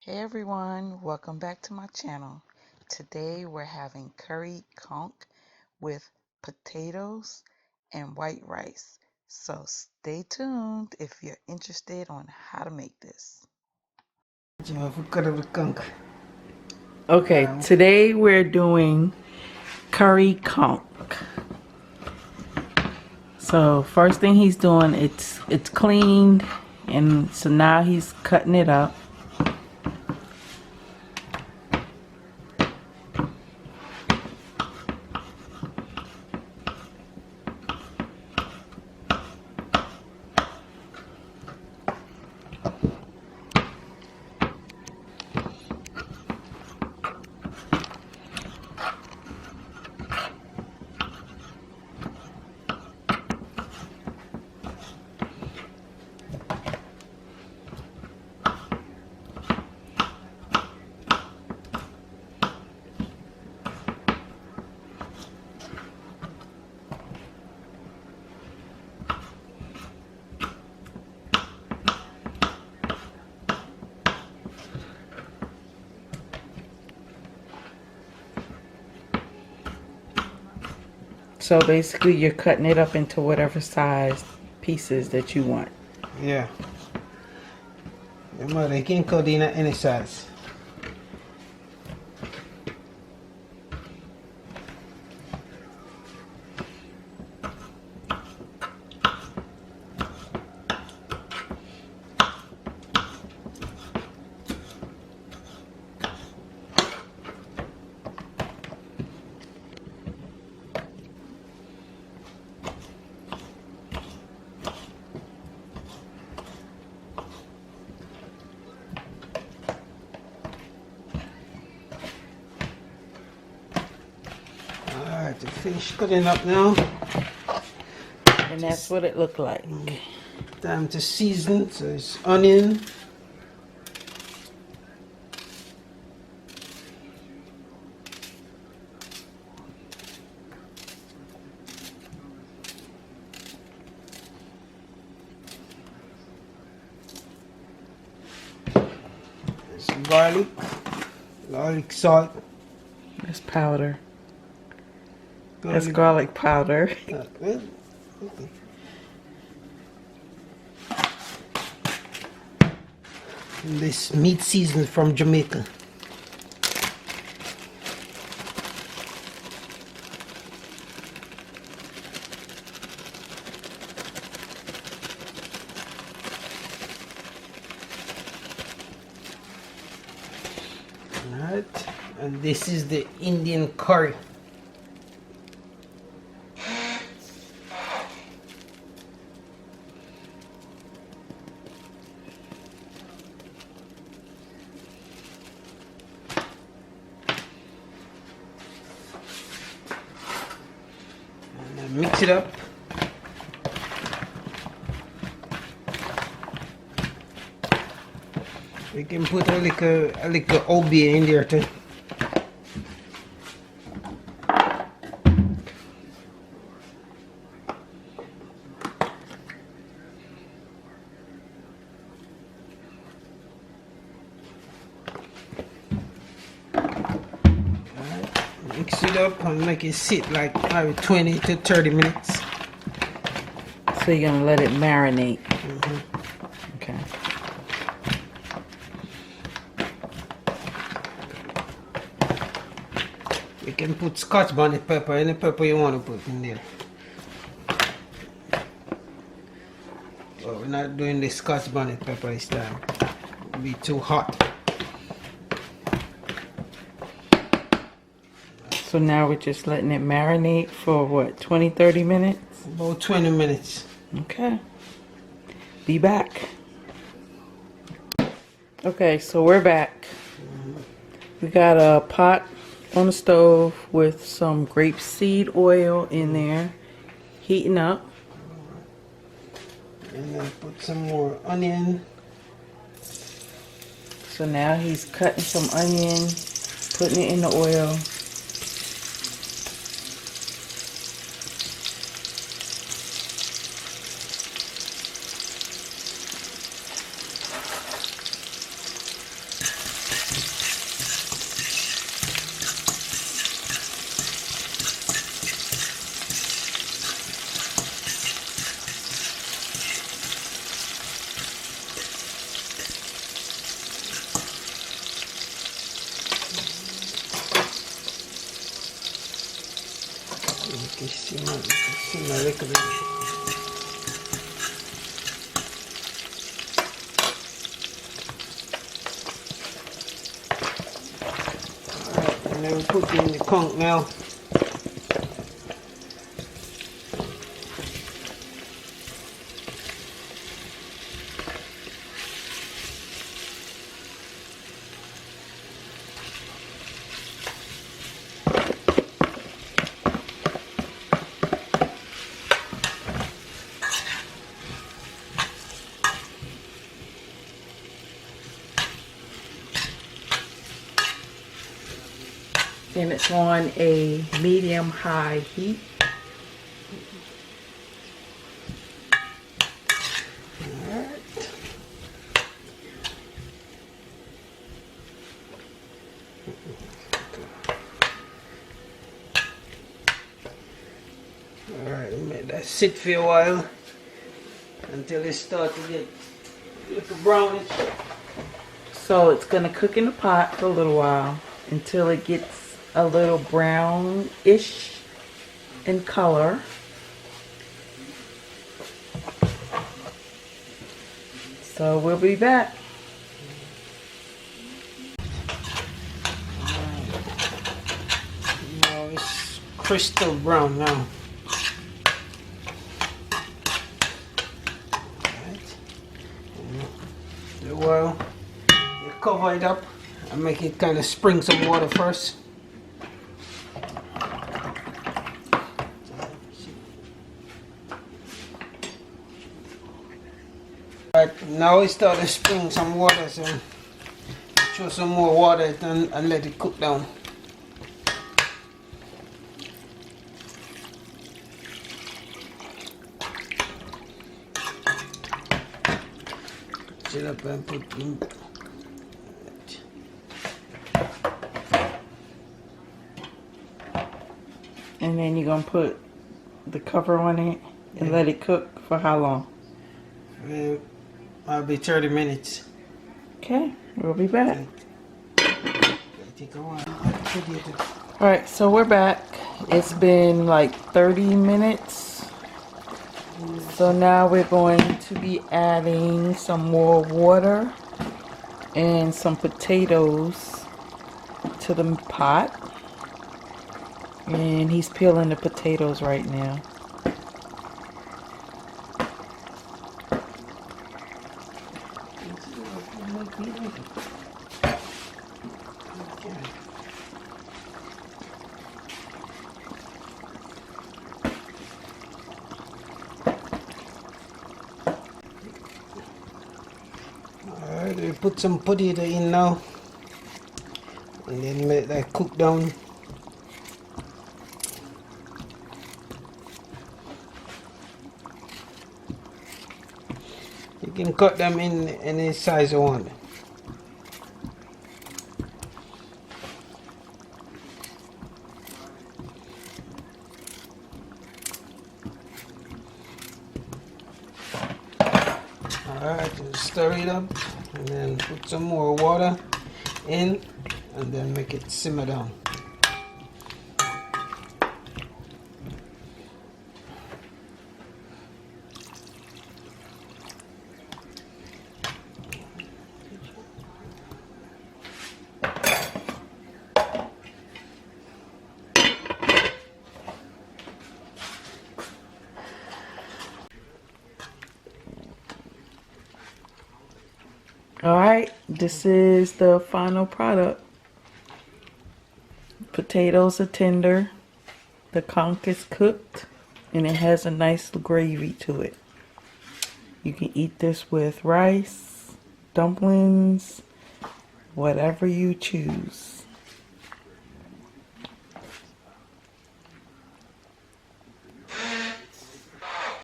Hey everyone, welcome back to my channel. Today we're having curried conch with potatoes and white rice. So stay tuned if you're interested on how to make this. Okay, today we're doing curried conch. So first thing he's doing, it's cleaned, and so now he's cutting it up. So basically you're cutting it up into whatever size pieces that you want. Yeah. You can cut in any size. Alright, the fish cutting up now. And that's what it looked like. Time to season, so it's onion. Some garlic salt. That's powder. That's garlic powder. Well, this meat seasoning from Jamaica. Alright, and this is the Indian curry. Mix it up. We can put a little OB in there too. Mix it up and make it sit like maybe 20 to 30 minutes. So you're gonna let it marinate. Okay. You can put Scotch bonnet pepper, any pepper you want to put in there. But we're not doing the Scotch bonnet pepper this time. It'll be too hot. So now we're just letting it marinate for what, 20-30 minutes? About 20 minutes. Okay. Be back. Okay, so we're back. We got a pot on the stove with some grapeseed oil in there, heating up. And then put some more onion. So now he's cutting some onion, putting it in the oil. simmer a little bit. Alright, and then we put in the conch now. And it's on a medium-high heat. Alright, let that sit for a while until it starts to get a little brownish. So it's gonna cook in the pot for a little while until it gets a little brownish in color. So we'll be back. Now it's crystal brown now. Alright. Well, you cover it up and make it kind of spring some water first. Right, now it's starting to spring some water, so throw some more water and let it cook down. Sit up and put in. And then you're gonna put the cover on it and let it cook for how long? I'll be 30 minutes. Okay, we'll be back. Take a while. Alright, so we're back. It's been like 30 minutes. So now we're going to be adding some more water and some potatoes to the pot. And he's peeling the potatoes right now. Alright, we put some potato in now and then let that cook down. You can cut them in any size you want. Alright, stir it up and then put some more water in and then make it simmer down. Alright, this is the final product. Potatoes are tender, the conch is cooked, and it has a nice gravy to it. You can eat this with rice, dumplings, whatever you choose.